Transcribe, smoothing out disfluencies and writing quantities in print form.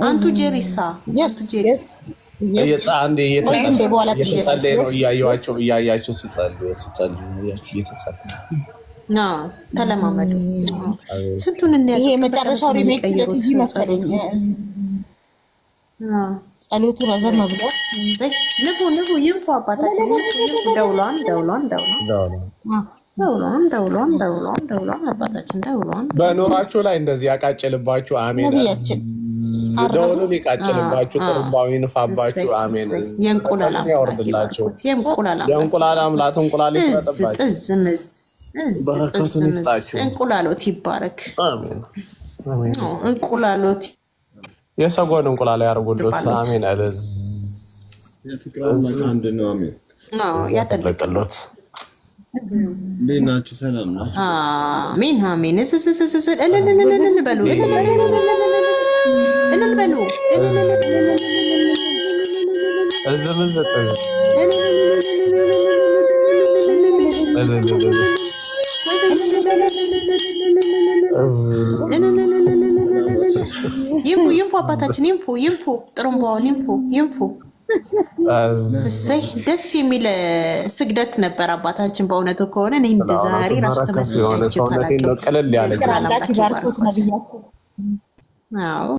አንቱ ጀሪሳ እያያቸው ሲጸልዩ ተለማመዱ። ስንቱን እንያቸው። ይሄ መጨረሻው ሪሜክ ለቲቪ መሰለኝ። ጸሎቱ ረዘም ብሎ ንፉ ይንፉ አባታችን ደውሏን አባታችን ደውሏን በኖራችሁ ላይ እንደዚህ ያቃጭልባችሁ። አሜን። ደውሉን ይቃጭልባችሁ፣ ጥሩምባው ይንፋባችሁ። አሜን። የእንቁላል አምላክ እንቁላል ይጥረጥባችሁ። በረከቱን ይስጣችሁ። እንቁላሎት ይባረክ። አሜን። እንቁላሎት የሰጎን እንቁላል ያርጉልት። አሜን። አለዝ የፍቅር አምላክ አንድ ነው። አሜን። ያጠልቅሎት። ሌናችሁ ሰላም ነው። አሜን አሜን። እልል በሉ ይንፉ አባታችን ይንፉ ጥሩምባውን ይንፉ። እሰይ ደስ የሚል ስግደት ነበር አባታችን። በእውነቱ ከሆነ እኔ እንደ ዛሬ ራሱ ተመስጬ ቀለል ያለ አዎ